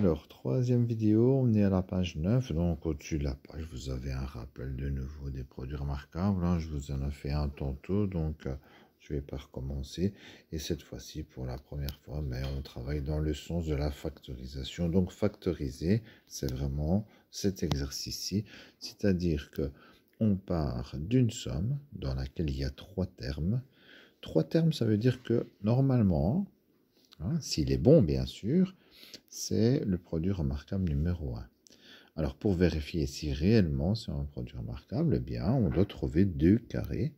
Alors, troisième vidéo, on est à la page 9. Donc, au-dessus de la page, vous avez un rappel de nouveau des produits remarquables. Hein. Je vous en ai fait un tantôt, donc je ne vais pas recommencer. Et cette fois-ci, pour la première fois, mais on travaille dans le sens de la factorisation. Donc, factoriser, c'est vraiment cet exercice-ci. C'est-à-dire que on part d'une somme dans laquelle il y a trois termes. Trois termes, ça veut dire que normalement, hein, s'il est bon, bien sûr, c'est le produit remarquable numéro 1. Alors, pour vérifier si réellement c'est un produit remarquable, eh bien, on doit trouver deux carrés.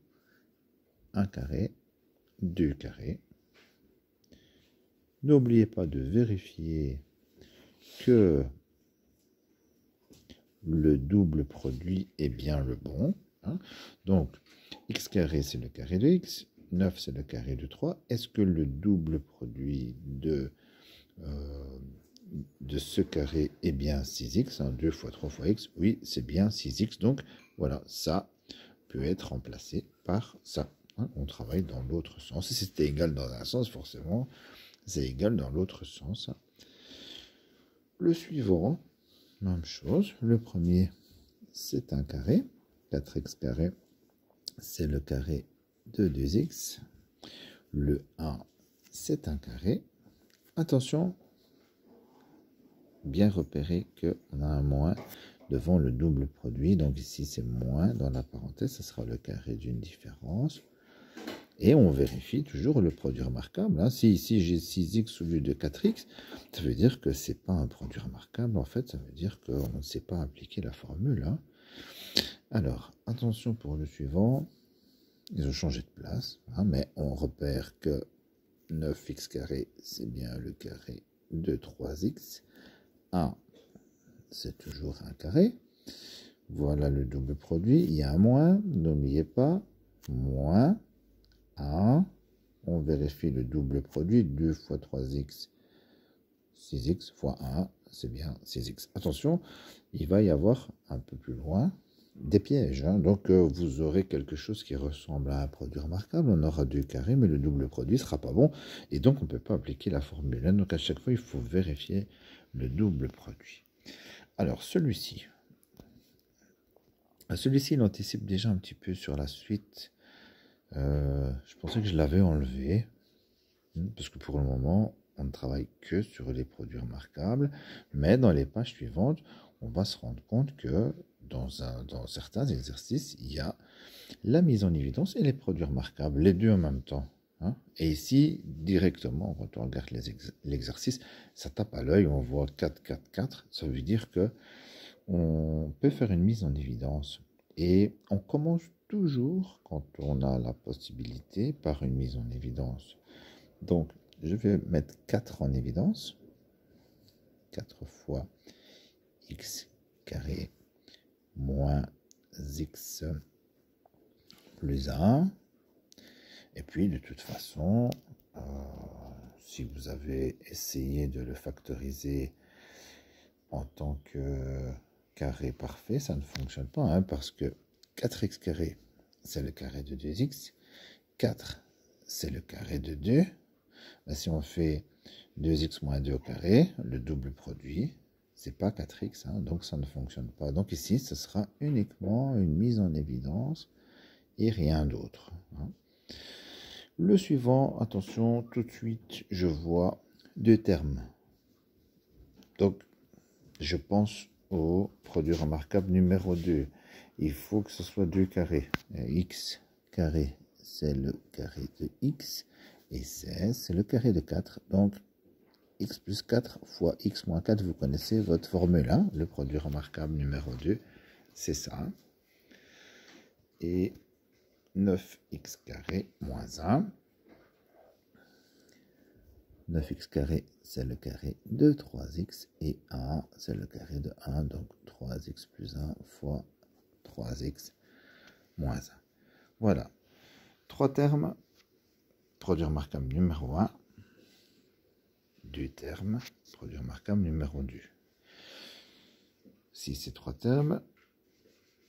Un carré, deux carrés. N'oubliez pas de vérifier que le double produit est bien le bon. Hein. Donc, x carré, c'est le carré de x. 9, c'est le carré de 3. Est-ce que le double produit de ce carré est bien 6x, hein, 2 fois 3 fois x, oui, c'est bien 6x, donc voilà, ça peut être remplacé par ça. Hein, on travaille dans l'autre sens. Si c'était égal dans un sens, forcément, c'est égal dans l'autre sens. Le suivant, même chose, le premier, c'est un carré, 4x carré, c'est le carré de 2x, le 1, c'est un carré. Attention, bien repérer qu'on a un moins devant le double produit. Donc ici, c'est moins dans la parenthèse. Ce sera le carré d'une différence. Et on vérifie toujours le produit remarquable. Hein. Si ici, j'ai 6x au lieu de 4x, ça veut dire que ce n'est pas un produit remarquable. En fait, ça veut dire qu'on ne sait pas appliquer la formule. Hein. Alors, attention pour le suivant. Ils ont changé de place. Hein, mais on repère que 9x carré, c'est bien le carré de 3x. 1, c'est toujours un carré. Voilà le double produit. Il y a un moins. N'oubliez pas. Moins 1. On vérifie le double produit. 2 fois 3x, 6x fois 1, c'est bien 6x. Attention, il va y avoir un peu plus loin des pièges. Hein. Donc, vous aurez quelque chose qui ressemble à un produit remarquable. On aura deux carrés, mais le double produit ne sera pas bon. Et donc, on ne peut pas appliquer la formule. Hein. Donc, à chaque fois, il faut vérifier le double produit. Alors, celui-ci, il anticipe déjà un petit peu sur la suite. Je pensais que je l'avais enlevé, parce que pour le moment, on ne travaille que sur les produits remarquables. Mais dans les pages suivantes, on va se rendre compte que dans certains exercices, il y a la mise en évidence et les produits remarquables, les deux en même temps. Hein. Et ici, directement, quand on regarde l'exercice, ça tape à l'œil, on voit 4, 4, 4. Ça veut dire que on peut faire une mise en évidence. Et on commence toujours, quand on a la possibilité, par une mise en évidence. Donc, je vais mettre 4 en évidence. 4 fois x carré moins x plus 1. Et puis, de toute façon, si vous avez essayé de le factoriser en tant que carré parfait, ça ne fonctionne pas, hein, parce que 4x carré, c'est le carré de 2x. 4, c'est le carré de 2. Ben, si on fait 2x moins 2 au carré, le double produit, c'est pas 4x, hein, donc ça ne fonctionne pas. Donc ici, ce sera uniquement une mise en évidence et rien d'autre. Hein. Le suivant, attention, tout de suite, je vois deux termes. Donc, je pense au produit remarquable numéro 2. Il faut que ce soit 2 carrés. X carré, c'est le carré de x. Et 16, c'est le carré de 4. Donc, x plus 4 fois x moins 4, vous connaissez votre formule. Hein? Le produit remarquable numéro 2, c'est ça. Et 9x carré moins 1. 9x carré, c'est le carré de 3x. Et 1, c'est le carré de 1. Donc, 3x plus 1 fois 3x moins 1. Voilà. Trois termes. Produit remarquable numéro 1. Deux termes. Produit remarquable numéro 2. Si c'est trois termes,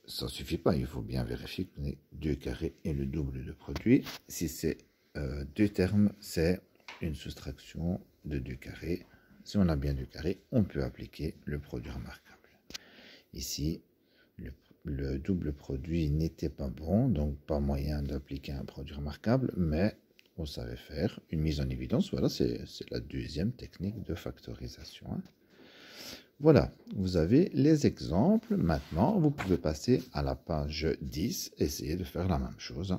ça ne suffit pas. Il faut bien vérifier qu'on ait 2 carrés et le double de produit. Si c'est deux termes, c'est une soustraction de 2 carrés. Si on a bien du carré, on peut appliquer le produit remarquable. Ici, le double produit n'était pas bon, donc pas moyen d'appliquer un produit remarquable, mais on savait faire une mise en évidence. Voilà, c'est la deuxième technique de factorisation. Voilà, vous avez les exemples. Maintenant, vous pouvez passer à la page 10, essayer de faire la même chose.